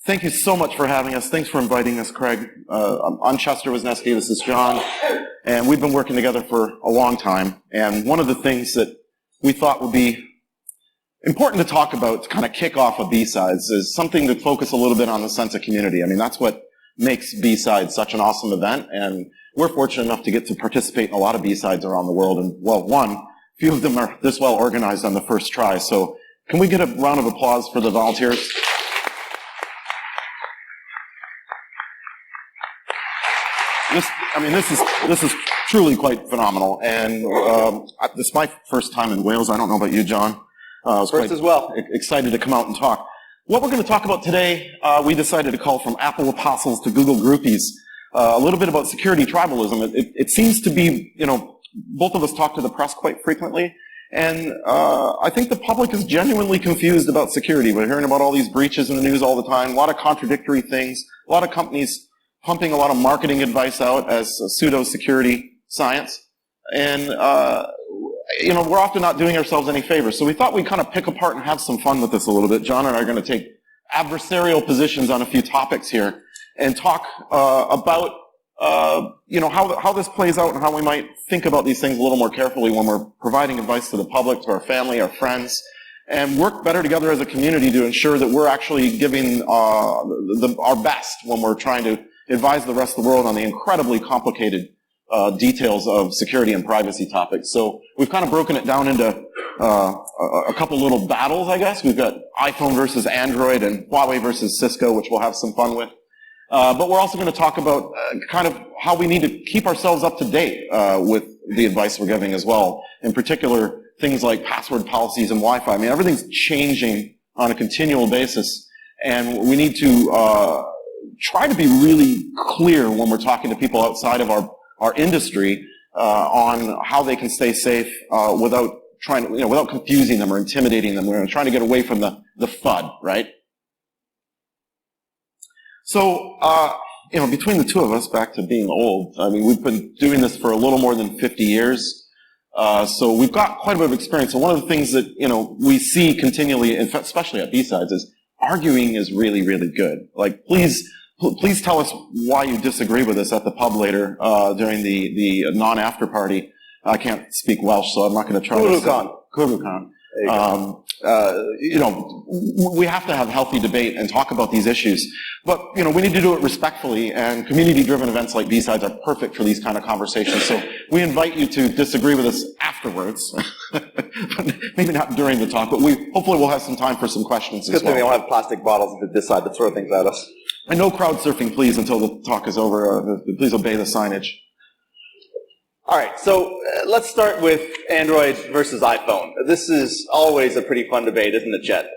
Thank you so much for having us. Thanks for inviting us, Craig. I'm Chester Wisniewski. This is John. And we've been working together for a long time. And one of the things that we thought would be important to talk about to kind of kick off a Bsides is something to focus a little bit on the sense of community. I mean, that's what makes Bsides such an awesome event. And we're fortunate enough to get to participate in a lot of Bsides around the world. And, well, few of them are this well organized on the first try. So can we get a round of applause for the volunteers? This is truly quite phenomenal. And this is my first time in Wales. I don't know about you, John. I was first as well. Excited to come out and talk. What we're going to talk about today, we decided to call From Apple Apostles to Google Groupies, a little bit about security tribalism. It seems to be, both of us talk to the press quite frequently, and I think the public is genuinely confused about security. We're hearing about all these breaches in the news all the time, a lot of contradictory things, a lot of companies pumping a lot of marketing advice out as pseudo-security science. And, we're often not doing ourselves any favors. So we thought we'd kind of pick apart and have some fun with this a little bit. John and I are going to take adversarial positions on a few topics here and talk about how this plays out and how we might think about these things a little more carefully when we're providing advice to the public, to our family, our friends, and work better together as a community to ensure that we're actually giving our best when we're trying to advise the rest of the world on the incredibly complicated details of security and privacy topics. So we've kind of broken it down into a couple little battles, I guess. We've got iPhone versus Android and Huawei versus Cisco, which we'll have some fun with. But we're also going to talk about kind of how we need to keep ourselves up to date with the advice we're giving as well. In particular, things like password policies and Wi-Fi. I mean, everything's changing on a continual basis, and we need to try to be really clear when we're talking to people outside of our industry on how they can stay safe without without confusing them or intimidating them. We're trying to get away from the FUD, right? So, between the two of us, back to being old, I mean, we've been doing this for a little more than 50 years. So we've got quite a bit of experience. And one of the things that, we see continually, especially at Bsides, is arguing is really, really good. Like, please tell us why you disagree with us at the pub later, during the non-after party. I can't speak Welsh, so I'm not going to try to. Kurukan. We have to have healthy debate and talk about these issues. But, we need to do it respectfully, and community-driven events like Bsides are perfect for these kind of conversations. So we invite you to disagree with us afterwards. Maybe not during the talk, but hopefully we'll have some time for some questions as well. Good thing they don't have plastic bottles to decide to throw things at us. And no crowd surfing, please, until the talk is over. Please obey the signage. All right, so let's start with Android versus iPhone. This is always a pretty fun debate, isn't it, Chet?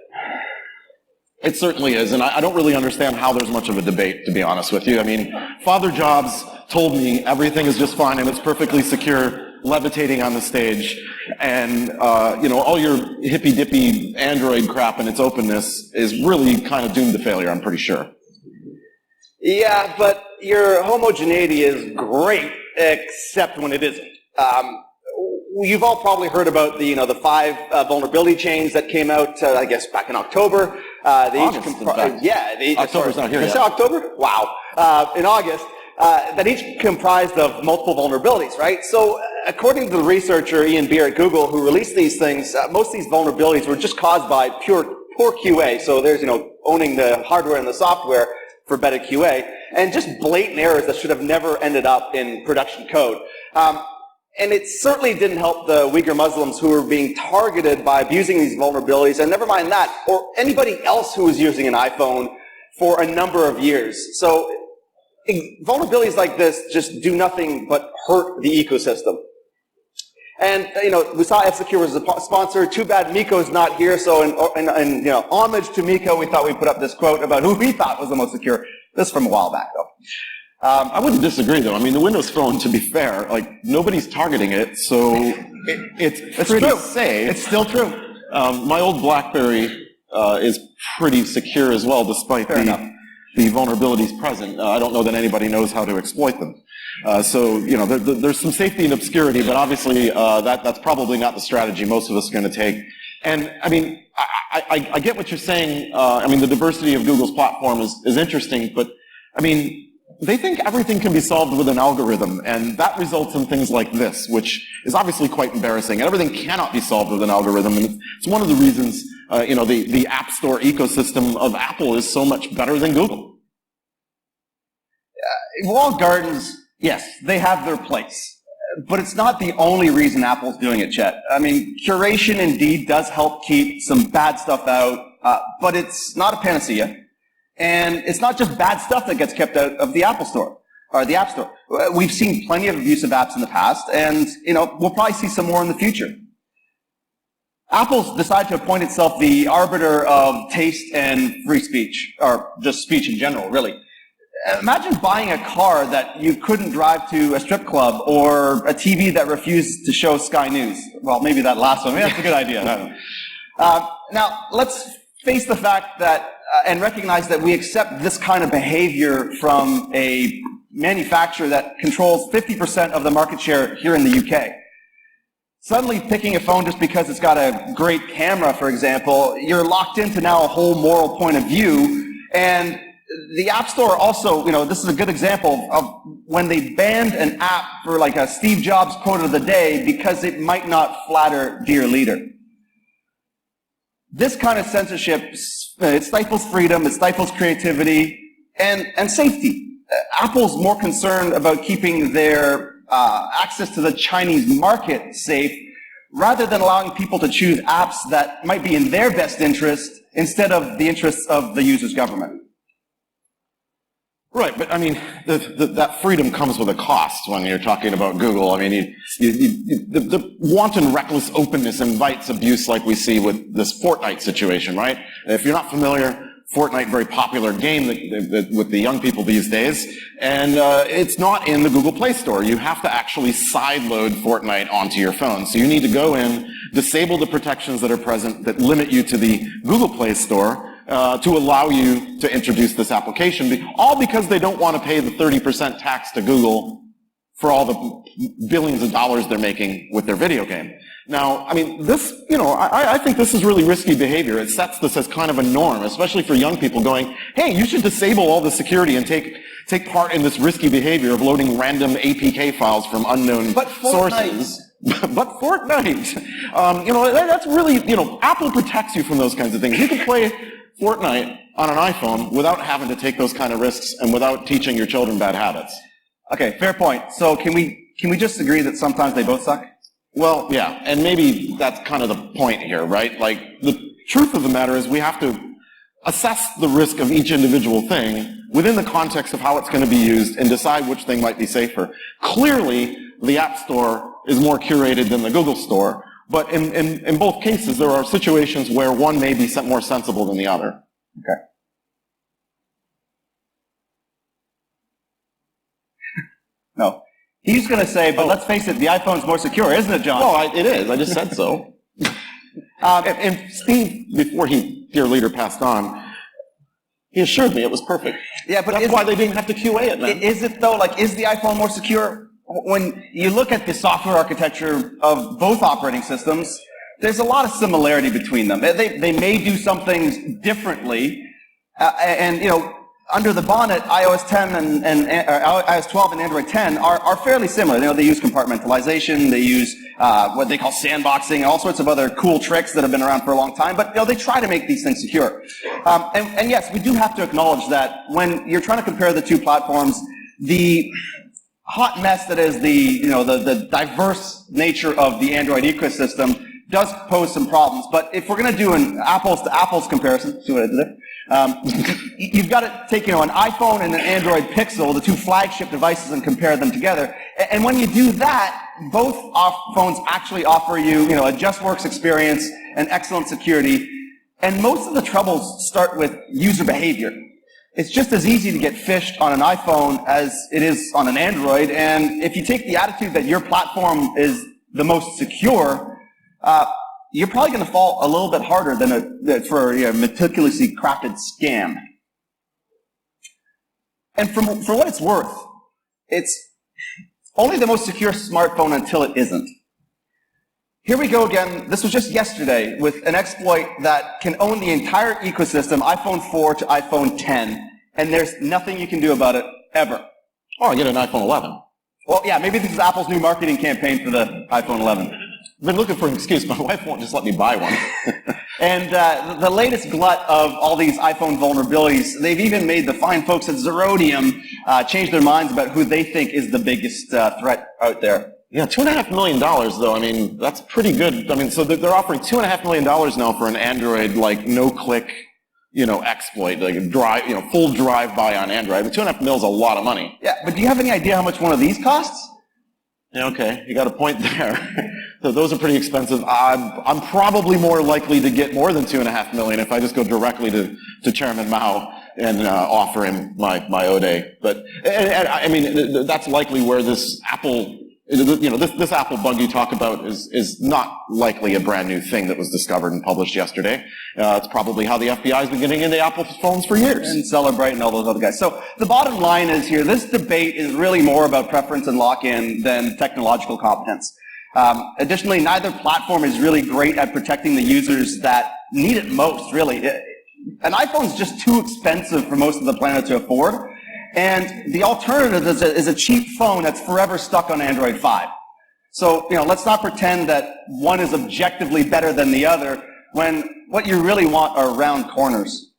It certainly is, and I don't really understand how there's much of a debate, to be honest with you. I mean, Father Jobs told me everything is just fine and it's perfectly secure, levitating on the stage, and all your hippy-dippy Android crap and its openness is really kind of doomed to failure, I'm pretty sure. Yeah, but your homogeneity is great, except when it isn't. You've all probably heard about the 5 vulnerability chains that came out, I guess, back in October. October's not here yet. October? Wow. In August, that each comprised of multiple vulnerabilities, right? So, according to the researcher Ian Beer at Google, who released these things, most of these vulnerabilities were just caused by poor QA. So there's, owning the hardware and the software for better QA, and just blatant errors that should have never ended up in production code. And it certainly didn't help the Uyghur Muslims who were being targeted by abusing these vulnerabilities, and never mind that, or anybody else who was using an iPhone for a number of years. So vulnerabilities like this just do nothing but hurt the ecosystem. And, we saw F-Secure was a sponsor. Too bad Miko's not here. So in homage to Miko, we thought we'd put up this quote about who we thought was the most secure. This is from a while back, though. I wouldn't disagree, though. I mean, the Windows Phone, to be fair, nobody's targeting it, so it's pretty safe. It's still true. My old BlackBerry is pretty secure as well, despite the vulnerabilities present. I don't know that anybody knows how to exploit them. There's some safety and obscurity, but obviously that's probably not the strategy most of us are going to take. And I mean, I get what you're saying. I mean, the diversity of Google's platform is interesting, but I mean, they think everything can be solved with an algorithm, and that results in things like this, which is obviously quite embarrassing. And everything cannot be solved with an algorithm, and it's one of the reasons, the App Store ecosystem of Apple is so much better than Google. Walled gardens, yes, they have their place. But it's not the only reason Apple's doing it, Chet. I mean, curation indeed does help keep some bad stuff out, but it's not a panacea. And it's not just bad stuff that gets kept out of the Apple Store, or the App Store. We've seen plenty of abusive apps in the past, and, we'll probably see some more in the future. Apple's decided to appoint itself the arbiter of taste and free speech, or just speech in general, really. Imagine buying a car that you couldn't drive to a strip club, or a TV that refused to show Sky News. Well, maybe that last one. Maybe that's a good idea. Now, let's face the fact that, and recognize that we accept this kind of behavior from a manufacturer that controls 50% of the market share here in the UK. Suddenly picking a phone just because it's got a great camera, for example, you're locked into now a whole moral point of view. And the App Store also, this is a good example of when they banned an app for like a Steve Jobs quote of the day because it might not flatter dear leader. This kind of censorship, it stifles freedom, it stifles creativity, and safety. Apple's more concerned about keeping their access to the Chinese market safe rather than allowing people to choose apps that might be in their best interest instead of the interests of the user's government. Right, but I mean, that freedom comes with a cost when you're talking about Google. I mean, the wanton reckless openness invites abuse like we see with this Fortnite situation, right? If you're not familiar, Fortnite, very popular game with the young people these days, and it's not in the Google Play Store. You have to actually sideload Fortnite onto your phone. So you need to go in, disable the protections that are present that limit you to the Google Play Store, to allow you to introduce this application, all because they don't want to pay the 30% tax to Google for all the billions of dollars they're making with their video game. Now, I mean, this, I think this is really risky behavior. It sets this as kind of a norm, especially for young people going, hey, you should disable all the security and take part in this risky behavior of loading random APK files from unknown sources. But Fortnite, that's really, Apple protects you from those kinds of things. You can play Fortnite on an iPhone without having to take those kind of risks and without teaching your children bad habits. Okay, fair point. So can we just agree that sometimes they both suck? Well, yeah, and maybe that's kind of the point here, right? Like, the truth of the matter is we have to assess the risk of each individual thing within the context of how it's going to be used and decide which thing might be safer. Clearly, the App Store is more curated than the Google Store, but in both cases, there are situations where one may be more sensible than the other. Okay. No. He's going to say, but let's face it, the iPhone's more secure, isn't it, John? Well, it is. I just said so. And Steve, before dear leader, passed on, he assured me it was perfect. Yeah, but that's why they didn't have to QA it, man. Is it, though? Like, is the iPhone more secure? When you look at the software architecture of both operating systems, there's a lot of similarity between them. They may do some things differently, under the bonnet, iOS 10 iOS 12 and Android 10 are fairly similar. They use compartmentalization, they use what they call sandboxing, all sorts of other cool tricks that have been around for a long time. But they try to make these things secure. And yes, we do have to acknowledge that when you're trying to compare the two platforms, the hot mess that is the diverse nature of the Android ecosystem does pose some problems. But if we're going to do an apples to apples comparison, see what I did there? You've got to take, an iPhone and an Android Pixel, the two flagship devices, and compare them together. And when you do that, both phones actually offer you, a JustWorks experience and excellent security. And most of the troubles start with user behavior. It's just as easy to get phished on an iPhone as it is on an Android. And if you take the attitude that your platform is the most secure, you're probably going to fall a little bit harder than for a meticulously crafted scam. And for what it's worth, it's only the most secure smartphone until it isn't. Here we go again. This was just yesterday with an exploit that can own the entire ecosystem, iPhone 4 to iPhone 10, and there's nothing you can do about it ever. Oh, I get an iPhone 11. Well, yeah, maybe this is Apple's new marketing campaign for the iPhone 11. I've been looking for an excuse. My wife won't just let me buy one. And the latest glut of all these iPhone vulnerabilities, they've even made the fine folks at Zerodium change their minds about who they think is the biggest threat out there. Yeah, $2.5 million though. I mean, that's pretty good. I mean, so they're offering $2.5 million now for an Android, like, no-click, exploit, like full drive-by on Android. I mean, $2.5 million is a lot of money. Yeah, but do you have any idea how much one of these costs? Yeah, okay, you got a point there. So those are pretty expensive. I'm probably more likely to get more than $2.5 million if I just go directly to Chairman Mao and offer him my Ode. But I mean, that's likely where this Apple. This Apple bug you talk about is not likely a brand new thing that was discovered and published yesterday. It's probably how the FBI has been getting into Apple phones for years. And Celebrate and all those other guys. So the bottom line is here, this debate is really more about preference and lock-in than technological competence. Additionally, neither platform is really great at protecting the users that need it most, really. An iPhone's just too expensive for most of the planet to afford. And the alternative is a cheap phone that's forever stuck on Android 5. So, let's not pretend that one is objectively better than the other when what you really want are round corners.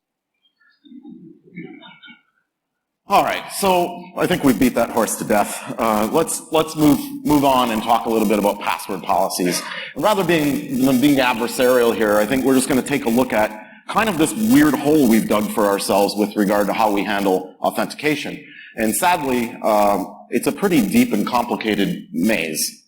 All right, so I think we've beat that horse to death. Let's move on and talk a little bit about password policies. And rather than being adversarial here, I think we're just going to take a look at kind of this weird hole we've dug for ourselves with regard to how we handle authentication. And sadly, it's a pretty deep and complicated maze.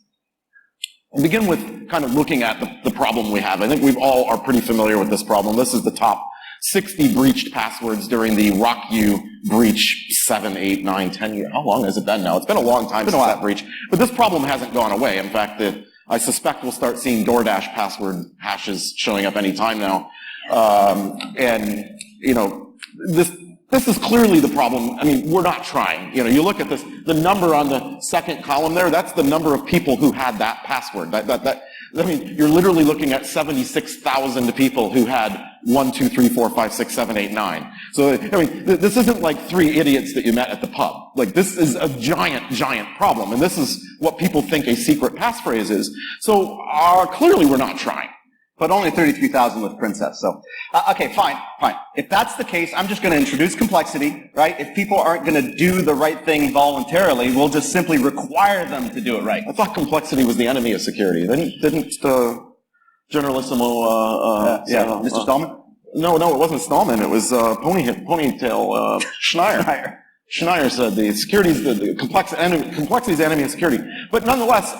I'll begin with kind of looking at the problem we have. I think we all are pretty familiar with this problem. This is the top 60 breached passwords during the RockU breach 7, 8, 9, 10 years. How long has it been now? It's been a long time since that breach. But this problem hasn't gone away. In fact, I suspect we'll start seeing DoorDash password hashes showing up any time now. This is clearly the problem. I mean, we're not trying. You look at this, the number on the second column there, that's the number of people who had that password. I mean, you're literally looking at 76,000 people who had 1, 2, 3, 4, 5, 6, 7, 8, 9. So, I mean, this isn't like 3 idiots that you met at the pub. Like, this is a giant, giant problem. And this is what people think a secret passphrase is. So, clearly we're not trying. But only 33,000 with Princess, so. Okay, fine. If that's the case, I'm just going to introduce complexity, right? If people aren't going to do the right thing voluntarily, we'll just simply require them to do it right. I thought complexity was the enemy of security. Didn't Generalissimo, Mr. Stallman? No, it wasn't Stallman. It was Ponytail Shier. Shier said the complexity is the enemy of security. But nonetheless,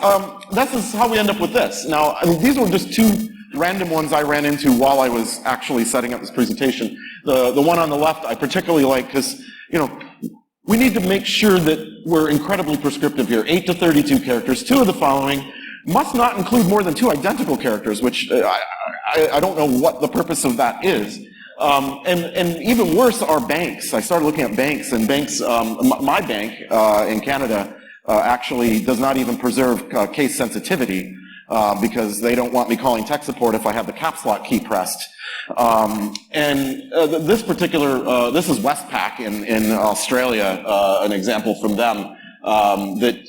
this is how we end up with this. Now, I mean, these were just 2 random ones I ran into while I was actually setting up this presentation. The one on the left I particularly like because, we need to make sure that we're incredibly prescriptive here. 8 to 32 characters. 2 of the following must not include more than 2 identical characters, which I don't know what the purpose of that is. And even worse are banks. I started looking at banks, and banks, my bank in Canada actually does not even preserve case sensitivity. Because they don't want me calling tech support if I have the caps lock key pressed. This particular, this is Westpac in Australia, an example from them, that,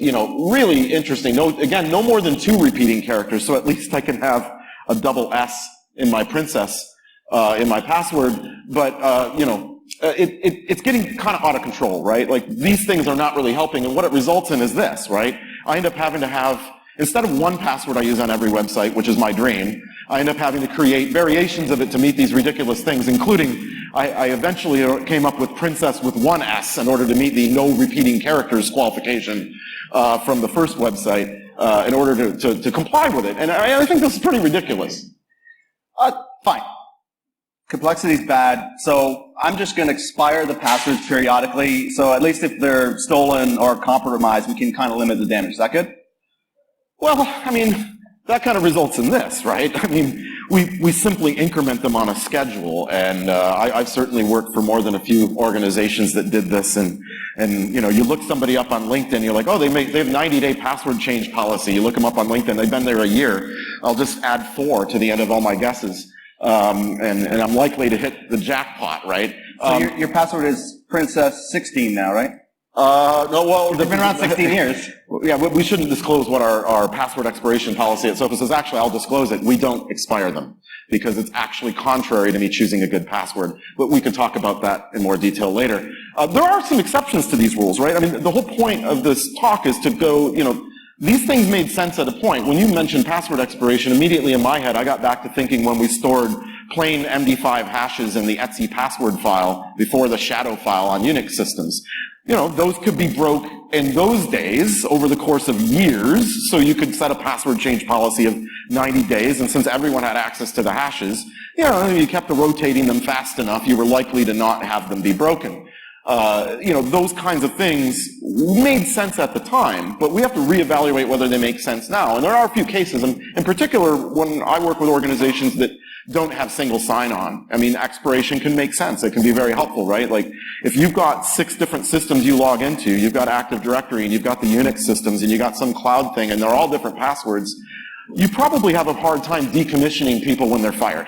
really interesting. No more than 2 repeating characters, so at least I can have a double S in my Princess, in my password, but, it's getting kind of out of control, right? Like, these things are not really helping, and what it results in is this, right? I end up having to have, instead of 1 password I use on every website, which is my dream, I end up having to create variations of it to meet these ridiculous things, including I eventually came up with Princess with 1 S in order to meet the no repeating characters qualification from the first website in order to comply with it. And I think this is pretty ridiculous. Fine. Complexity is bad, so I'm just going to expire the passwords periodically, so at least if they're stolen or compromised, we can kind of limit the damage. Is that good? Well, I mean, that kind of results in this, right? I mean, we simply increment them on a schedule, and I've certainly worked for more than a few organizations that did this, and you look somebody up on LinkedIn, you're like, oh, they have 90-day password change policy. You look them up on LinkedIn, they've been there a year. I'll just add 4 to the end of all my guesses. And I'm likely to hit the jackpot, right? So your password is Princess16 now, right? No, well, It's been around 16 years. Yeah, we shouldn't disclose what our password expiration policy at Sophos is. Actually, I'll disclose it. We don't expire them because it's actually contrary to me choosing a good password. But we can talk about that in more detail later. There are some exceptions to these rules, right? I mean, the whole point of this talk is to go, these things made sense at a point. When you mentioned password expiration, immediately in my head, I got back to thinking when we stored plain MD5 hashes in the etc password file before the shadow file on Unix systems. Those could be broke in those days over the course of years, so you could set a password change policy of 90 days, and since everyone had access to the hashes, you kept rotating them fast enough, you were likely to not have them be broken. Those kinds of things made sense at the time, but we have to reevaluate whether they make sense now. And there are a few cases, and in particular, when I work with organizations that don't have single sign-on. I mean, expiration can make sense. It can be very helpful, right? Like, if you've got 6 different systems you log into, you've got Active Directory, and you've got the Unix systems, and you've got some cloud thing, and they're all different passwords, you probably have a hard time decommissioning people when they're fired.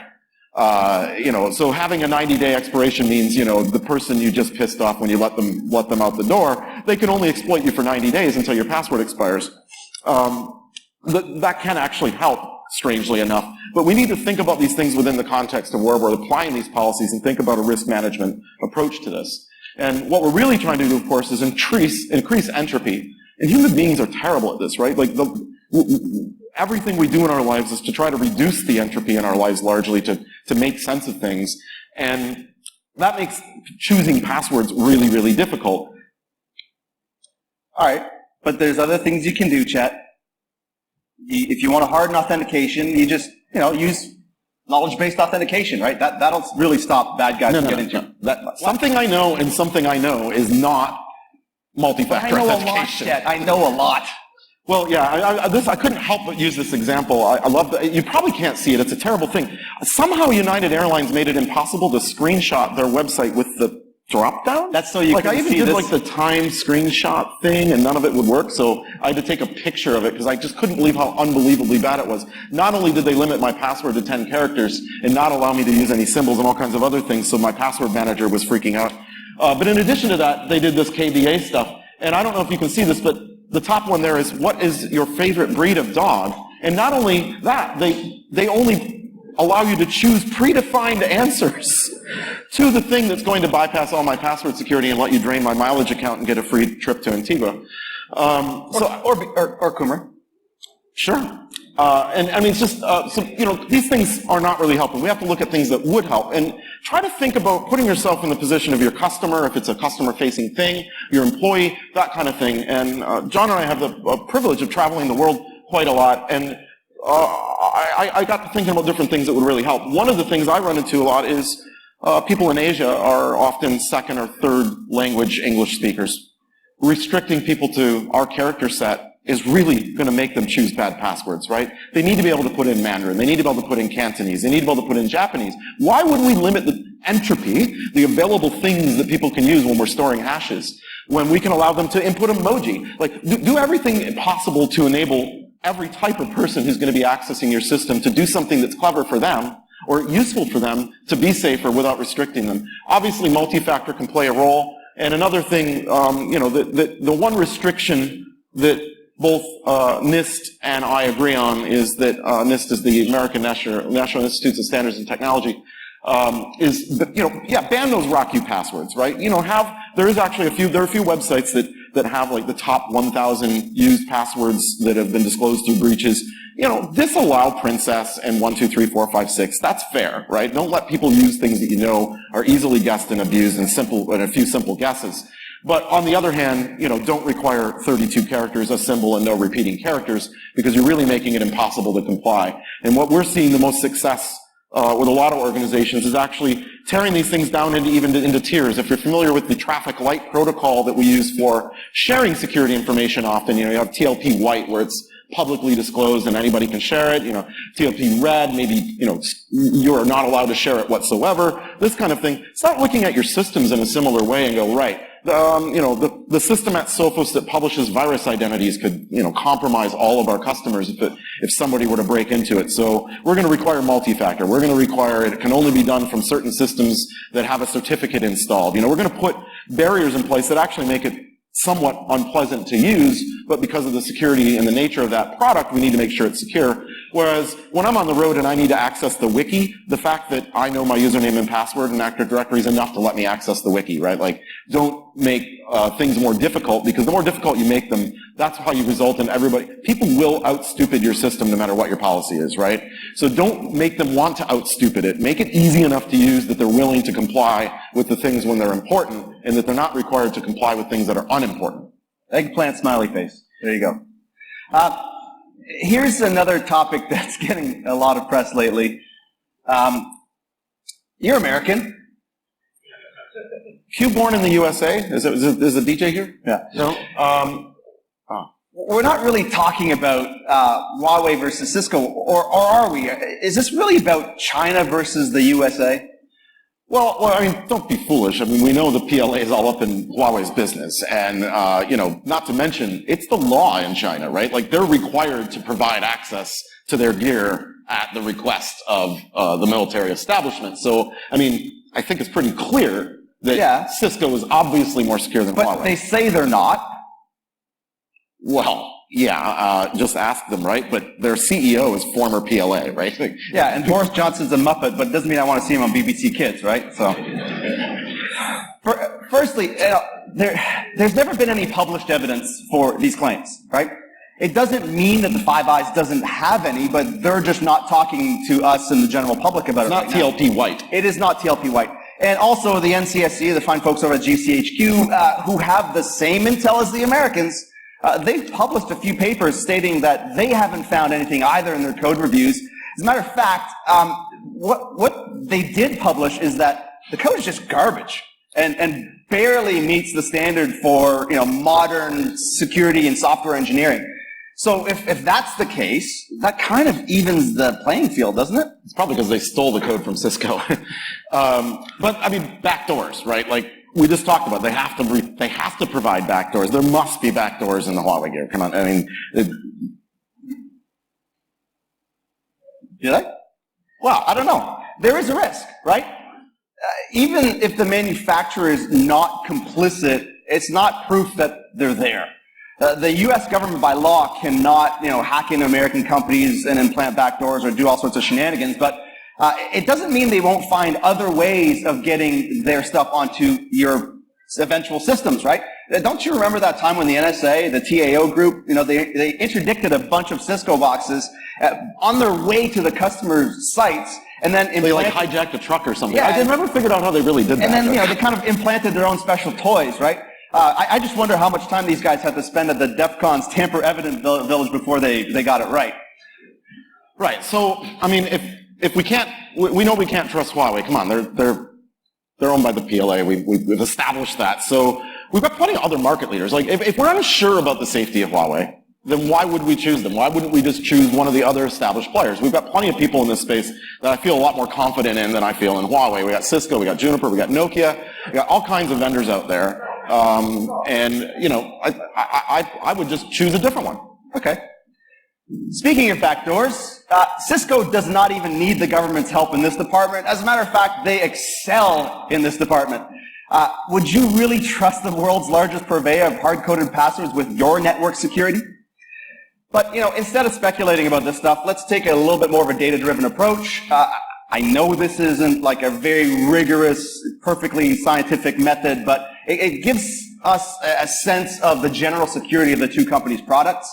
So having a 90-day expiration means, the person you just pissed off when you let them out the door, they can only exploit you for 90 days until your password expires. That can actually help, strangely enough. But we need to think about these things within the context of where we're applying these policies and think about a risk management approach to this. And what we're really trying to do, of course, is increase entropy. And human beings are terrible at this, right? Like, everything we do in our lives is to try to reduce the entropy in our lives largely to make sense of things. And that makes choosing passwords really, really difficult. All right, but there's other things you can do, Chet. If you want to harden authentication, you just, use knowledge-based authentication, right? That'll really stop bad guys from getting into that. Something I know and something I know is not multi-factor authentication. I know a lot. Well, yeah, I couldn't help but use this example. I love that. You probably can't see it. It's a terrible thing. Somehow United Airlines made it impossible to screenshot their website with the drop-down. That's so you can see this. I even did the time screenshot thing, and none of it would work, so I had to take a picture of it because I just couldn't believe how unbelievably bad it was. Not only did they limit my password to 10 characters and not allow me to use any symbols and all kinds of other things, so my password manager was freaking out. But in addition to that, they did this KBA stuff. And I don't know if you can see this, but the top one there is, what is your favorite breed of dog? And not only that, they only allow you to choose predefined answers to the thing that's going to bypass all my password security and let you drain my mileage account and get a free trip to Antigua. Or Cymru. Sure. And I mean, it's just, these things are not really helping. We have to look at things that would help and try to think about putting yourself in the position of your customer, if it's a customer-facing thing, your employee, that kind of thing. And John and I have the privilege of traveling the world quite a lot, and I got to thinking about different things that would really help. One of the things I run into a lot is people in Asia are often second or third language English speakers. Restricting people to our character set is really going to make them choose bad passwords, right? They need to be able to put in Mandarin. They need to be able to put in Cantonese. They need to be able to put in Japanese. Why would we limit the entropy, the available things that people can use when we're storing hashes, when we can allow them to input emoji? Like, do everything possible to enable every type of person who's going to be accessing your system to do something that's clever for them or useful for them to be safer without restricting them. Obviously, multi-factor can play a role. And another thing, the one restriction that both NIST and I agree on is that NIST is the American National Institutes of Standards and Technology, ban those ROCU passwords, right? There are a few websites that have like the top 1,000 used passwords that have been disclosed through breaches. Disallow Princess and 1, 2, 3, 4, 5, 6. That's fair, right? Don't let people use things that are easily guessed and abused and a few simple guesses. But on the other hand, don't require 32 characters, a symbol, and no repeating characters, because you're really making it impossible to comply. And what we're seeing the most success with a lot of organizations is actually tearing these things down into tiers. If you're familiar with the traffic light protocol that we use for sharing security information often, you have TLP white, where it's publicly disclosed and anybody can share it. TLP red, maybe, you are not allowed to share it whatsoever. This kind of thing. Start looking at your systems in a similar way and go, right, the system at Sophos that publishes virus identities could, compromise all of our customers if somebody were to break into it. So we're going to require multi-factor. We're going to require it can only be done from certain systems that have a certificate installed. We're going to put barriers in place that actually make it somewhat unpleasant to use, but because of the security and the nature of that product, we need to make sure it's secure. Whereas when I'm on the road and I need to access the wiki, the fact that I know my username and password in Active Directory is enough to let me access the wiki, right? Like, don't make things more difficult, because the more difficult you make them, that's how you result in everybody. People will outstupid your system no matter what your policy is, right? So don't make them want to outstupid it. Make it easy enough to use that they're willing to comply with the things when they're important, and that they're not required to comply with things that are unimportant. Eggplant smiley face. There you go. Here's another topic that's getting a lot of press lately. You're American. Q born in the USA? Is the DJ here? Yeah. No? We're not really talking about Huawei versus Cisco, or are we? Is this really about China versus the USA? Well, I mean, don't be foolish. I mean, we know the PLA is all up in Huawei's business, and not to mention, it's the law in China, right? Like, they're required to provide access to their gear at the request of the military establishment. So, I mean, I think it's pretty clear that Cisco is obviously more secure than Huawei. But they say they're not. Well, yeah, just ask them, right? But their CEO is former PLA, right? Yeah, and Boris Johnson's a Muppet, but it doesn't mean I want to see him on BBC Kids, right? So, firstly, there's never been any published evidence for these claims, right? It doesn't mean that the Five Eyes doesn't have any, but they're just not talking to us and the general public about it. It's not TLP white. It is not TLP white. And also the NCSC, the fine folks over at GCHQ, who have the same intel as the Americans, they've published a few papers stating that they haven't found anything either in their code reviews. As a matter of fact, what they did publish is that the code is just garbage and barely meets the standard for modern security and software engineering. So if that's the case, that kind of evens the playing field, doesn't it? It's probably because they stole the code from Cisco. But I mean, backdoors, right? Like we just talked about, they have to provide backdoors. There must be backdoors in the Huawei gear. Come on, I mean, did I? Well, I don't know. There is a risk, right? Even if the manufacturer is not complicit, it's not proof that they're there. The U.S. government by law cannot, hack into American companies and implant backdoors or do all sorts of shenanigans, but it doesn't mean they won't find other ways of getting their stuff onto your eventual systems, right? Don't you remember that time when the NSA, the TAO group, they interdicted a bunch of Cisco boxes on their way to the customer's sites, and then they like hijacked a truck or something. Yeah, I never figured out how they really did that. And then they kind of implanted their own special toys, right? I just wonder how much time these guys had to spend at the DEF CON's tamper-evident village before they got it right. Right. So, I mean, if we can't, we know we can't trust Huawei. Come on, they're owned by the PLA. We've established that. So we've got plenty of other market leaders. Like, if we're unsure about the safety of Huawei, then why would we choose them? Why wouldn't we just choose one of the other established players? We've got plenty of people in this space that I feel a lot more confident in than I feel in Huawei. We got Cisco, we got Juniper, we got Nokia, we got all kinds of vendors out there. I would just choose a different one. Okay. Speaking of backdoors, Cisco does not even need the government's help in this department. As a matter of fact, they excel in this department. Would you really trust the world's largest purveyor of hard-coded passwords with your network security? But, instead of speculating about this stuff, let's take a little bit more of a data-driven approach. I know this isn't like a very rigorous, perfectly scientific method, but it gives us a sense of the general security of the two companies' products.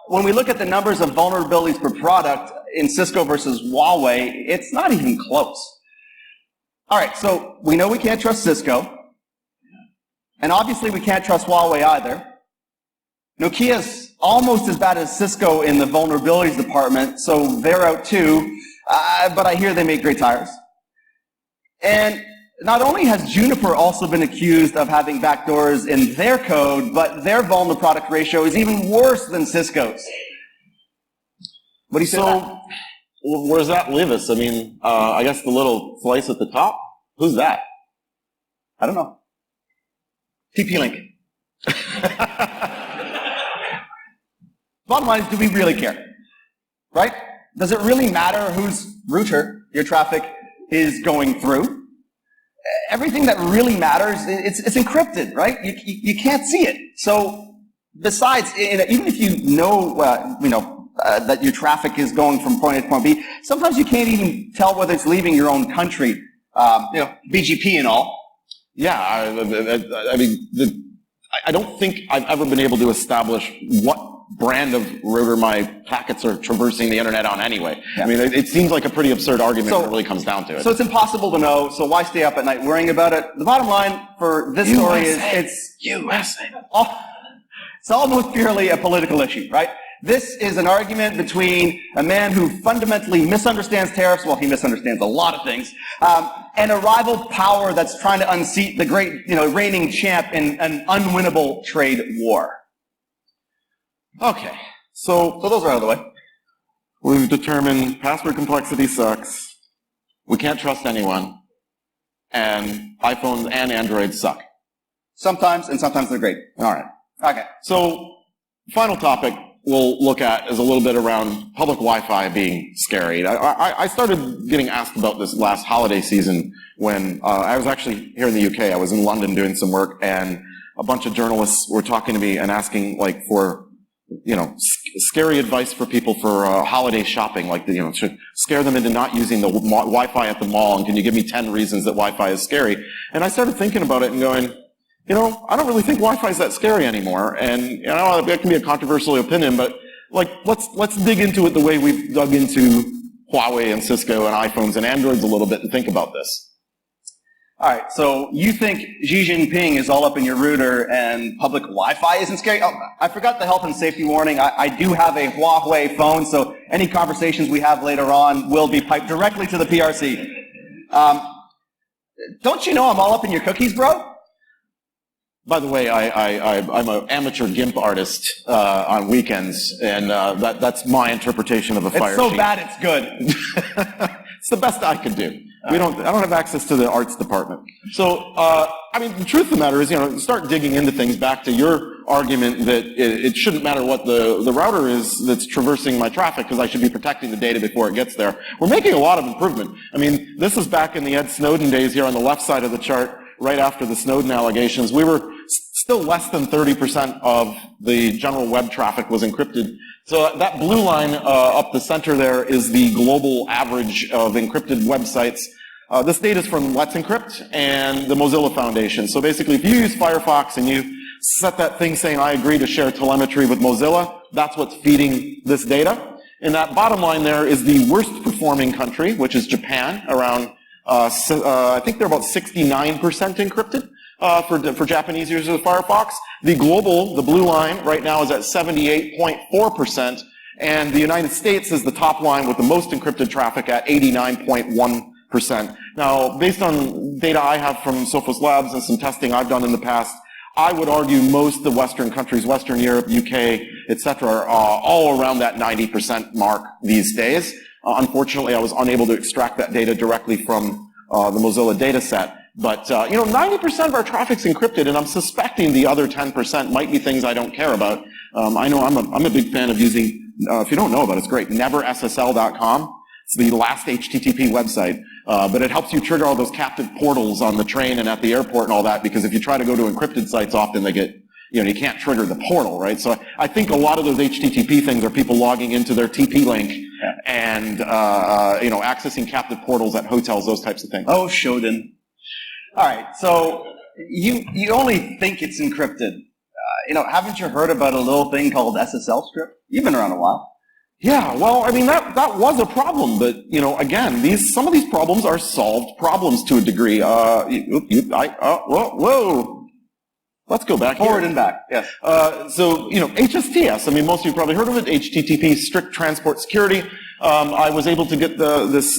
When we look at the numbers of vulnerabilities per product in Cisco versus Huawei, it's not even close. All right, so we know we can't trust Cisco, and obviously we can't trust Huawei either. Nokia's almost as bad as Cisco in the vulnerabilities department, so they're out too, but I hear they make great tires. And not only has Juniper also been accused of having backdoors in their code, but their vulnerable product ratio is even worse than Cisco's. What do you say to that? Where does that leave us? I mean, I guess the little slice at the top, who's that? I don't know. TP-Link. Bottom line is, do we really care? Right? Does it really matter whose router your traffic is going through? Everything that really matters, it's encrypted, right? You can't see it. So, besides, even if you know, that your traffic is going from point A to point B, sometimes you can't even tell whether it's leaving your own country. BGP and all. Yeah, I mean, I don't think I've ever been able to establish what brand of router my packets are traversing the internet on anyway. Yeah. I mean, it seems like a pretty absurd argument when it really comes down to it. So it's impossible to know, so why stay up at night worrying about it? The bottom line for this story is it's almost purely a political issue, right? This is an argument between a man who fundamentally misunderstands tariffs, well, he misunderstands a lot of things, and a rival power that's trying to unseat the great, reigning champ in an unwinnable trade war. Okay, so those are out of the way. We've determined password complexity sucks, we can't trust anyone, and iPhones and Androids suck. Sometimes, and sometimes they're great. All right. Okay. So, final topic we'll look at is a little bit around public Wi-Fi being scary. I started getting asked about this last holiday season when I was actually here in the UK. I was in London doing some work, and a bunch of journalists were talking to me and asking, like, for scary advice for people for holiday shopping, like, to scare them into not using the Wi-Fi at the mall, and can you give me 10 reasons that Wi-Fi is scary? And I started thinking about it and going, I don't really think Wi-Fi is that scary anymore. And, that can be a controversial opinion, but, like, let's dig into it the way we've dug into Huawei and Cisco and iPhones and Androids a little bit and think about this. All right, so you think Xi Jinping is all up in your router and public Wi-Fi isn't scary? Oh, I forgot the health and safety warning. I do have a Huawei phone, so any conversations we have later on will be piped directly to the PRC. Don't you know I'm all up in your cookies, bro? By the way, I'm an amateur GIMP artist on weekends, and that's my interpretation of a fire sheet. It's so bad it's good. It's the best I could do. I don't have access to the arts department. So, the truth of the matter is, start digging into things back to your argument that it shouldn't matter what the router is that's traversing my traffic because I should be protecting the data before it gets there. We're making a lot of improvement. This is back in the Ed Snowden days here on the left side of the chart, right after the Snowden allegations. We were still less than 30% of the general web traffic was encrypted. So that blue line up the center there is the global average of encrypted websites. This data is from Let's Encrypt and the Mozilla Foundation. So basically, if you use Firefox and you set that thing saying, I agree to share telemetry with Mozilla, that's what's feeding this data. And that bottom line there is the worst performing country, which is Japan, around, I think they're about 69% encrypted. For Japanese users of Firefox. The global, the blue line, right now is at 78.4%, and the United States is the top line with the most encrypted traffic at 89.1%. Now, based on data I have from Sophos Labs and some testing I've done in the past, I would argue most of the Western countries, Western Europe, UK, etc., are all around that 90% mark these days. Unfortunately, I was unable to extract that data directly from the Mozilla data set. But, 90% of our traffic's encrypted, and I'm suspecting the other 10% might be things I don't care about. I know I'm a big fan of using, if you don't know about it, it's great, neverssl.com. It's the last HTTP website, but it helps you trigger all those captive portals on the train and at the airport and all that, because if you try to go to encrypted sites, often they get, you can't trigger the portal, right? So I think a lot of those HTTP things are people logging into their TP-Link and, accessing captive portals at hotels, those types of things. Oh, Shodan. All right, so you only think it's encrypted. Haven't you heard about a little thing called SSL strip? You've been around a while. Yeah, well, that was a problem, but, again, some of these problems are solved problems to a degree. Whoa. Let's go back Forward and back, yes. HSTS, most of you probably heard of it, HTTP, Strict Transport Security. I was able to get this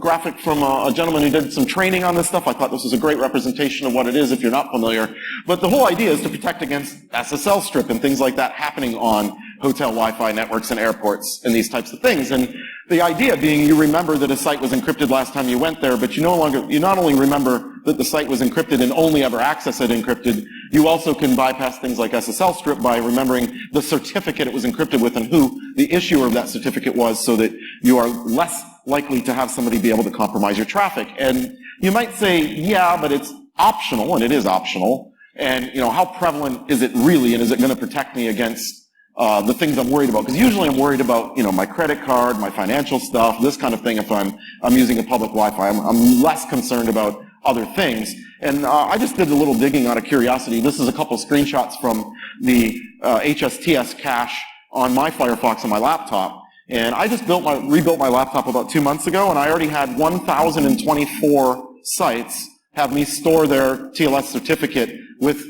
graphic from a gentleman who did some training on this stuff. I thought this was a great representation of what it is if you're not familiar. But the whole idea is to protect against SSL strip and things like that happening on hotel Wi-Fi networks and airports and these types of things. And the idea being you remember that a site was encrypted last time you went there, but you not only remember that the site was encrypted and only ever access it encrypted, you also can bypass things like SSL strip by remembering the certificate it was encrypted with and who the issuer of that certificate was, so that you are less likely to have somebody be able to compromise your traffic. And you might say, yeah, but it's optional, and it is optional. And, how prevalent is it really, and is it going to protect me against the things I'm worried about? Because usually I'm worried about, my credit card, my financial stuff, this kind of thing. If I'm using a public Wi-Fi, I'm less concerned about other things. And I just did a little digging out of curiosity. This is a couple screenshots from the HSTS cache on my Firefox on my laptop. And I just rebuilt my laptop about 2 months ago, and I already had 1,024 sites have me store their TLS certificate with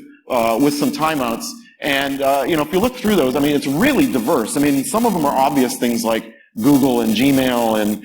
some timeouts. And, if you look through those, it's really diverse. Some of them are obvious things like Google and Gmail and,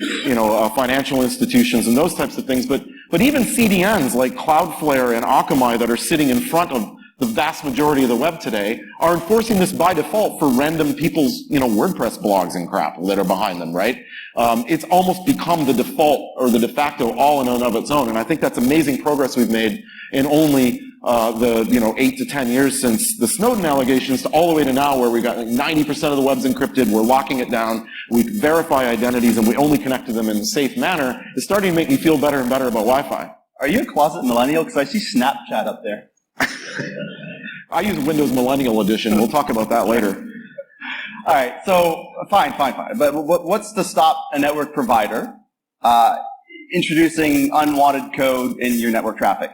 financial institutions and those types of things. But even CDNs like Cloudflare and Akamai that are sitting in front of the vast majority of the web today are enforcing this by default for random people's, WordPress blogs and crap that are behind them, right? It's almost become the default or the de facto all in and of its own. And I think that's amazing progress we've made in only the 8 to 10 years since the Snowden allegations to all the way to now, where we got 90% of the web's encrypted, we're locking it down, we verify identities, and we only connect to them in a safe manner. It's starting to make me feel better and better about Wi-Fi. Are you a closet millennial? Because I see Snapchat up there. I use Windows Millennial Edition. We'll talk about that later. All right, so fine. But what's to stop a network provider introducing unwanted code in your network traffic?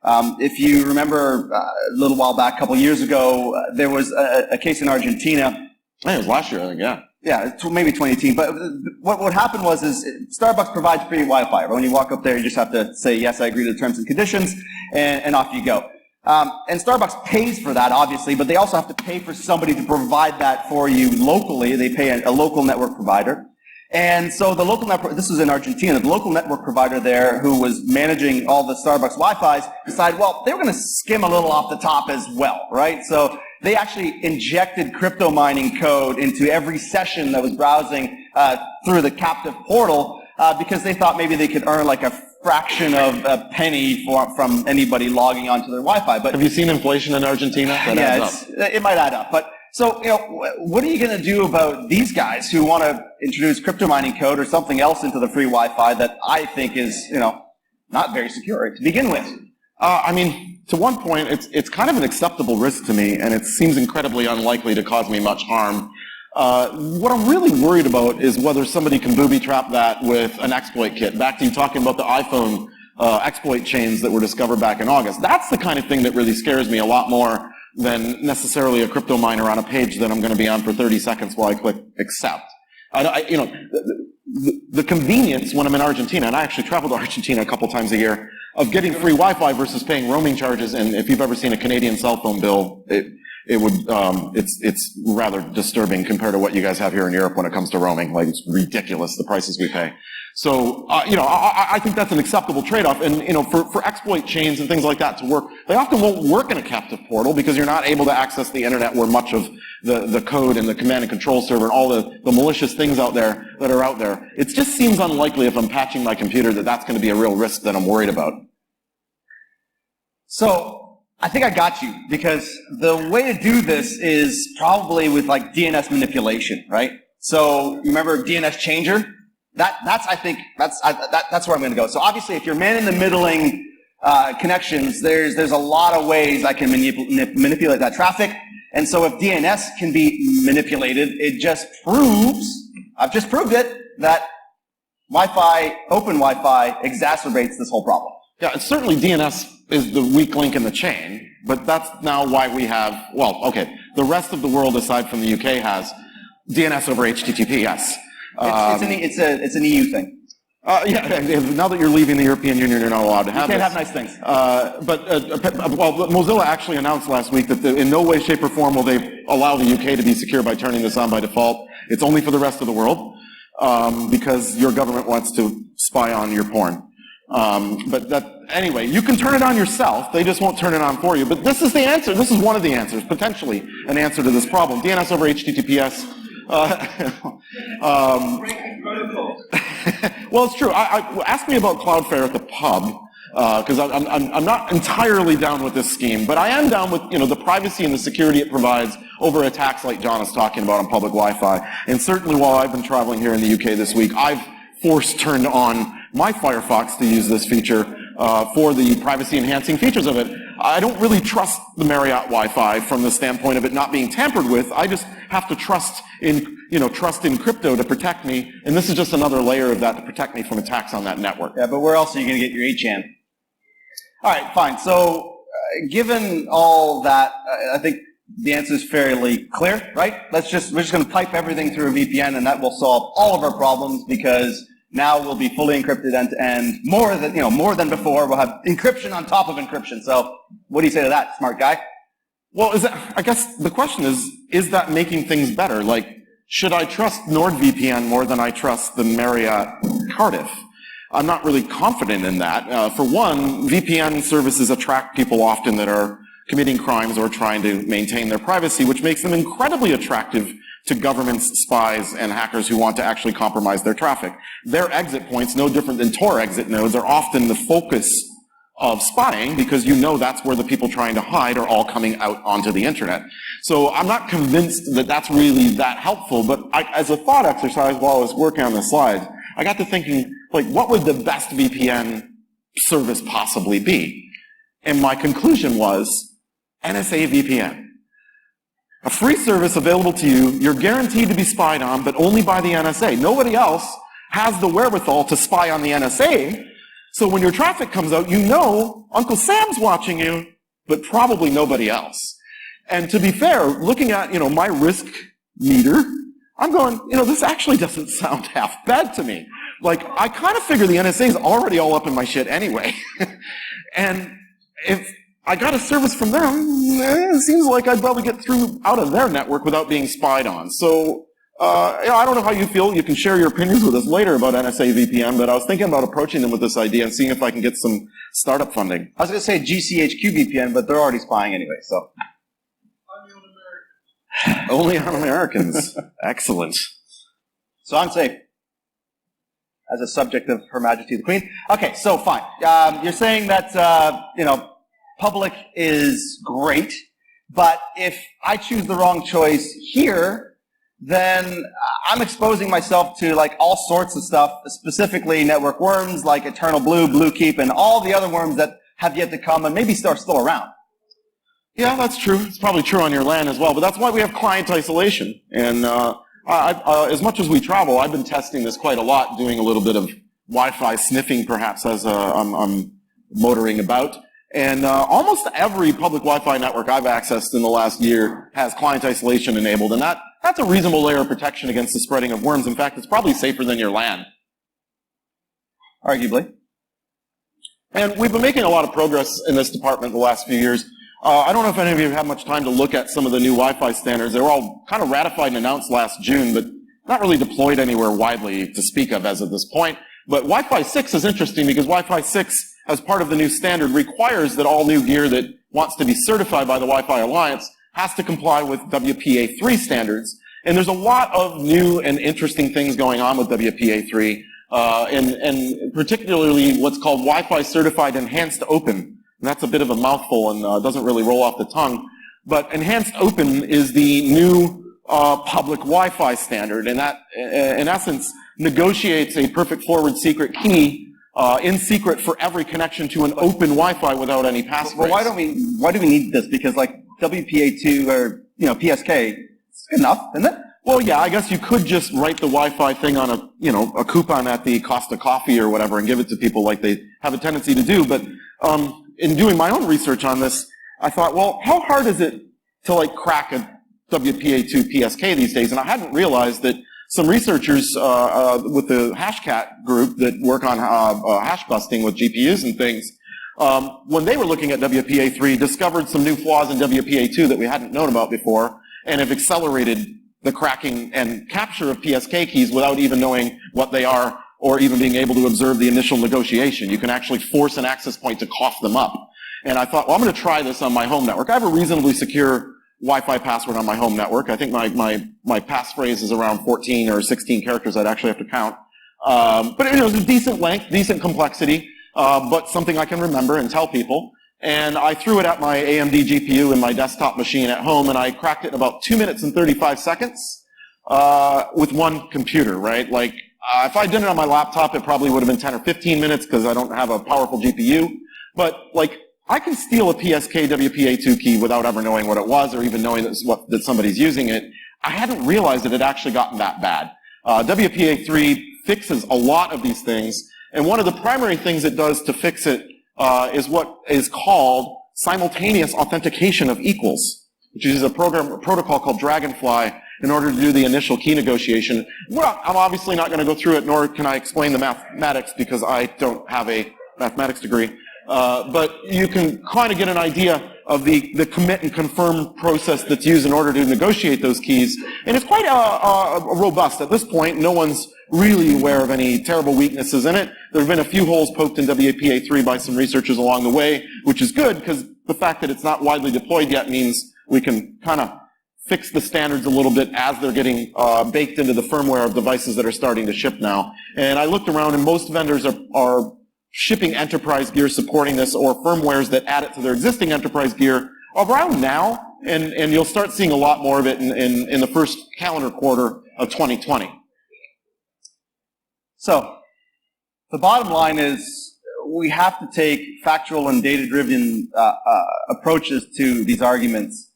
If you remember a little while back, a couple years ago, there was a case in Argentina. It was last year, I think, yeah. Yeah, maybe 2018. But what happened was Starbucks provides free Wi-Fi. When you walk up there, you just have to say, yes, I agree to the terms and conditions, and off you go. And Starbucks pays for that, obviously, but they also have to pay for somebody to provide that for you locally. They pay a local network provider. And so the local network, this was in Argentina, the local network provider there who was managing all the Starbucks Wi-Fis decided, well, they were going to skim a little off the top as well, right? So they actually injected crypto mining code into every session that was browsing through the captive portal because they thought maybe they could earn like a fraction of a penny from anybody logging onto their Wi-Fi. But have you seen inflation in Argentina? That adds up. It might add up. But so, what are you going to do about these guys who want to introduce crypto mining code or something else into the free Wi-Fi that I think is, not very secure to begin with? To one point, it's kind of an acceptable risk to me, and it seems incredibly unlikely to cause me much harm. What I'm really worried about is whether somebody can booby trap that with an exploit kit. Back to you talking about the iPhone exploit chains that were discovered back in August. That's the kind of thing that really scares me a lot more than necessarily a crypto miner on a page that I'm going to be on for 30 seconds while I click accept. The convenience when I'm in Argentina, and I actually travel to Argentina a couple times a year, of getting free Wi-Fi versus paying roaming charges, and if you've ever seen a Canadian cell phone bill, it's rather disturbing compared to what you guys have here in Europe when it comes to roaming. Like, it's ridiculous, the prices we pay. So, I think that's an acceptable trade-off. And, for exploit chains and things like that to work, they often won't work in a captive portal because you're not able to access the internet where much of the code and the command and control server and all the malicious things that are out there. It just seems unlikely if I'm patching my computer that that's going to be a real risk that I'm worried about. So, I think I got you, because the way to do this is probably with like DNS manipulation, right? So, you remember DNS changer? That's where I'm going to go. So obviously, if you're man-in-the-middling connections, there's a lot of ways I can manipulate that traffic. And so if DNS can be manipulated, it just proves, I've just proved it, that open Wi-Fi exacerbates this whole problem. Yeah, certainly DNS is the weak link in the chain, but that's now why we have, the rest of the world aside from the UK has DNS over HTTP, yes. It's an EU thing. Now that you're leaving the European Union, you're not allowed to have this. You can't this. have nice things. Mozilla actually announced last week that in no way, shape, or form will they allow the UK to be secure by turning this on by default. It's only for the rest of the world because your government wants to spy on your porn. Anyway, you can turn it on yourself. They just won't turn it on for you. But this is the answer. This is one of the answers, potentially an answer to this problem. DNS over HTTPS. Well, it's true. Ask me about Cloudflare at the pub, because I'm not entirely down with this scheme, but I am down with the privacy and the security it provides over attacks like John is talking about on public Wi-Fi. And certainly while I've been traveling here in the UK this week, I've turned on my Firefox to use this feature for the privacy-enhancing features of it. I don't really trust the Marriott Wi-Fi from the standpoint of it not being tampered with. I just have to trust in crypto to protect me, and this is just another layer of that to protect me from attacks on that network. Yeah, but where else are you going to get your HN? All right, fine. So, given all that, I think the answer is fairly clear, right? We're just going to pipe everything through a VPN, and that will solve all of our problems because now we'll be fully encrypted end-to-end, more than before. We'll have encryption on top of encryption. So, what do you say to that, smart guy? Well, I guess the question is that making things better? Like, should I trust NordVPN more than I trust the Marriott Cardiff? I'm not really confident in that. For one, VPN services attract people often that are committing crimes or trying to maintain their privacy, which makes them incredibly attractive to governments, spies, and hackers who want to actually compromise their traffic. Their exit points, no different than Tor exit nodes, are often the focus of spying because that's where the people trying to hide are all coming out onto the internet. So I'm not convinced that that's really that helpful, but as a thought exercise while I was working on the slides, I got to thinking, what would the best VPN service possibly be? And my conclusion was NSA VPN. A free service available to you, you're guaranteed to be spied on, but only by the NSA. Nobody else has the wherewithal to spy on the NSA, so when your traffic comes out, Uncle Sam's watching you, but probably nobody else. And to be fair, looking at, my risk meter, I'm going, this actually doesn't sound half bad to me. I kind of figure the NSA is already all up in my shit anyway. And if I got a service from them, it seems like I'd probably get through out of their network without being spied on. So, I don't know how you feel. You can share your opinions with us later about NSA VPN, but I was thinking about approaching them with this idea and seeing if I can get some startup funding. I was going to say GCHQ VPN, but they're already spying anyway, so. Only on Americans. Excellent. So I'm safe. As a subject of Her Majesty the Queen. Okay, so fine. You're saying that, public is great, but if I choose the wrong choice here, then I'm exposing myself to all sorts of stuff, specifically network worms like Eternal Blue, Bluekeep, and all the other worms that have yet to come and maybe are still around. Yeah, that's true. It's probably true on your LAN as well, but that's why we have client isolation. And as much as we travel, I've been testing this quite a lot, doing a little bit of Wi-Fi sniffing perhaps as I'm motoring about. And almost every public Wi-Fi network I've accessed in the last year has client isolation enabled, and that's a reasonable layer of protection against the spreading of worms. In fact, it's probably safer than your LAN. Arguably. And we've been making a lot of progress in this department the last few years. I don't know if any of you have had much time to look at some of the new Wi-Fi standards. They were all kind of ratified and announced last June, but not really deployed anywhere widely to speak of as of this point. But Wi-Fi 6 is interesting because Wi-Fi 6, as part of the new standard, requires that all new gear that wants to be certified by the Wi-Fi Alliance has to comply with WPA3 standards. And there's a lot of new and interesting things going on with WPA3, and particularly what's called Wi-Fi Certified Enhanced Open. And that's a bit of a mouthful and doesn't really roll off the tongue. But Enhanced Open is the new public Wi-Fi standard, and that, in essence, negotiates a perfect forward secret key in secret for every connection to an open Wi-Fi without any passphrase. Well, why do we need this? Because WPA2 or PSK, it's good enough, isn't it? Well, yeah, I guess you could just write the Wi-Fi thing on a coupon at the Costa Coffee or whatever and give it to people like they have a tendency to do. But in doing my own research on this, I thought, well, how hard is it to crack a WPA2 PSK these days? And I hadn't realized that some researchers with the Hashcat group that work on hash busting with GPUs and things, when they were looking at WPA3, discovered some new flaws in WPA2 that we hadn't known about before, and have accelerated the cracking and capture of PSK keys without even knowing what they are or even being able to observe the initial negotiation. You can actually force an access point to cough them up. And I thought, well, I'm going to try this on my home network. I have a reasonably secure Wi-Fi password on my home network. I think my passphrase is around 14 or 16 characters. I'd actually have to count. But it was a decent length, decent complexity, but something I can remember and tell people. And I threw it at my AMD GPU in my desktop machine at home, and I cracked it in about 2 minutes and 35 seconds with one computer, right? Like, if I'd done it on my laptop, it probably would have been 10 or 15 minutes because I don't have a powerful GPU. But, like, I can steal a PSK WPA2 key without ever knowing what it was or even knowing that somebody's using it. I hadn't realized it had actually gotten that bad. WPA3 fixes a lot of these things, and one of the primary things it does to fix it is what is called simultaneous authentication of equals, which is a protocol called Dragonfly in order to do the initial key negotiation. Well, I'm obviously not going to go through it, nor can I explain the mathematics because I don't have a mathematics degree. But you can kind of get an idea of the commit and confirm process that's used in order to negotiate those keys. And it's quite robust. At this point, no one's really aware of any terrible weaknesses in it. There have been a few holes poked in WPA3 by some researchers along the way, which is good because the fact that it's not widely deployed yet means we can kind of fix the standards a little bit as they're getting baked into the firmware of devices that are starting to ship now. And I looked around, and most vendors are shipping enterprise gear supporting this, or firmwares that add it to their existing enterprise gear around now, and you'll start seeing a lot more of it in the first calendar quarter of 2020. So, the bottom line is we have to take factual and data-driven approaches to these arguments,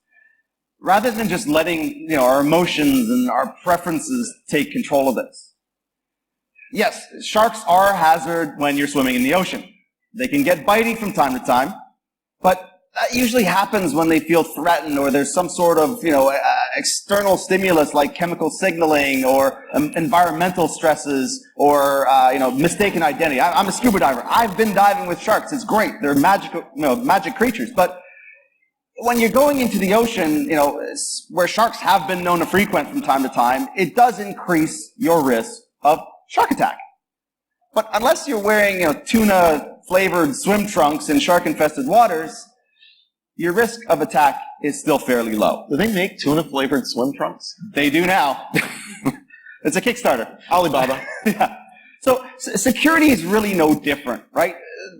rather than just letting our emotions and our preferences take control of this. Yes, sharks are a hazard when you're swimming in the ocean. They can get bitey from time to time, but that usually happens when they feel threatened or there's some sort of, external stimulus like chemical signaling or environmental stresses or, mistaken identity. I'm a scuba diver. I've been diving with sharks. It's great. They're magic creatures. But when you're going into the ocean, where sharks have been known to frequent from time to time, it does increase your risk of shark attack. But unless you're wearing, tuna-flavored swim trunks in shark-infested waters, your risk of attack is still fairly low. Do they make tuna-flavored swim trunks? They do now. It's a Kickstarter. Alibaba. Yeah. So security is really no different, right?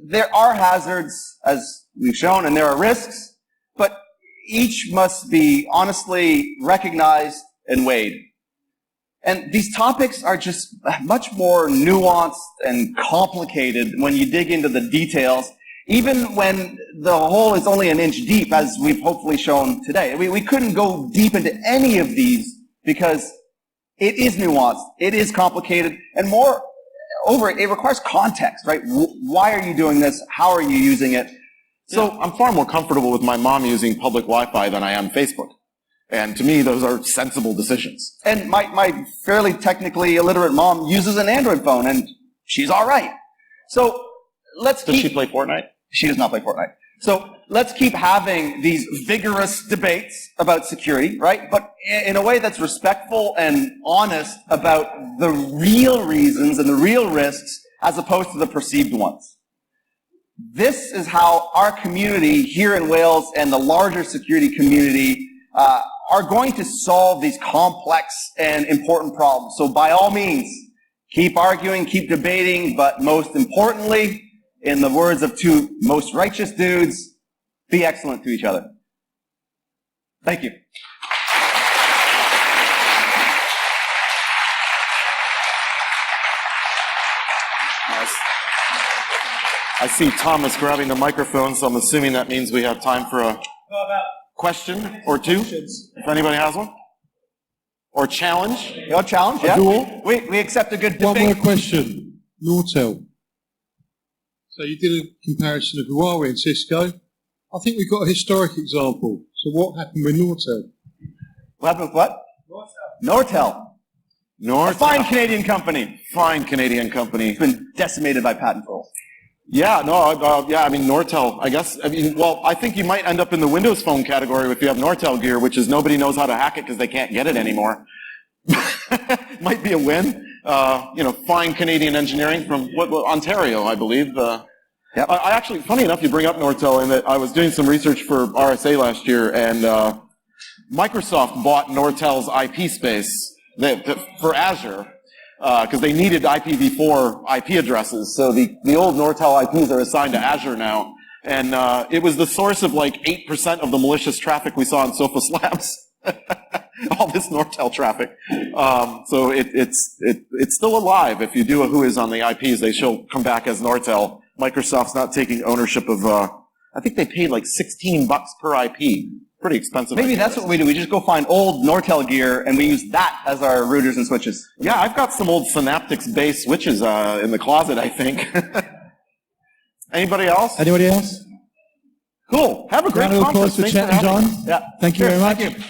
There are hazards, as we've shown, and there are risks, but each must be honestly recognized and weighed. And these topics are just much more nuanced and complicated when you dig into the details, even when the hole is only an inch deep, as we've hopefully shown today. We couldn't go deep into any of these because it is nuanced, it is complicated, and moreover, it requires context, right? Why are you doing this? How are you using it? So I'm far more comfortable with my mom using public Wi-Fi than I am Facebook. And to me, those are sensible decisions. And my fairly technically illiterate mom uses an Android phone, and she's all right. So let's Does she play Fortnite? She does not play Fortnite. So let's keep having these vigorous debates about security, right? But in a way that's respectful and honest about the real reasons and the real risks as opposed to the perceived ones. This is how our community here in Wales and the larger security community are going to solve these complex and important problems. So by all means, keep arguing, keep debating, but most importantly, in the words of two most righteous dudes, be excellent to each other. Thank you. I see Thomas grabbing the microphone, so I'm assuming that means we have time for a question or two, if anybody has one. Or challenge. Your challenge, yeah. Duel. We accept a good debate. One more question. Nortel. So you did a comparison of Huawei and Cisco. I think we've got a historic example. So what happened with Nortel? What happened with what? Nortel. A fine Canadian company. Fine Canadian company. It's been decimated by patent trolls. Yeah, Nortel, I guess. I think you might end up in the Windows Phone category if you have Nortel gear, which is nobody knows how to hack it because they can't get it anymore. Might be a win. fine Canadian engineering from Ontario, I believe. Yep. I actually, funny enough, you bring up Nortel, in that I was doing some research for RSA last year, and Microsoft bought Nortel's IP space for Azure because they needed IPv4 IP addresses. So the old Nortel IPs are assigned to Azure now, and it was the source of like 8% of the malicious traffic we saw in Sophos Labs. All this Nortel traffic. So it's still alive. If you do a whois on the IPs, they shall come back as Nortel. Microsoft's not taking ownership of, I think they paid like $16 per IP. Pretty expensive. Maybe that's what we do. We just go find old Nortel gear and we use that as our routers and switches. Yeah, I've got some old Synaptics-based switches in the closet, I think. Anybody else? Anybody else? Cool. Have a great Round of applause conference. for Thanks Chet and John. Yeah. Thank you very much. Thank you.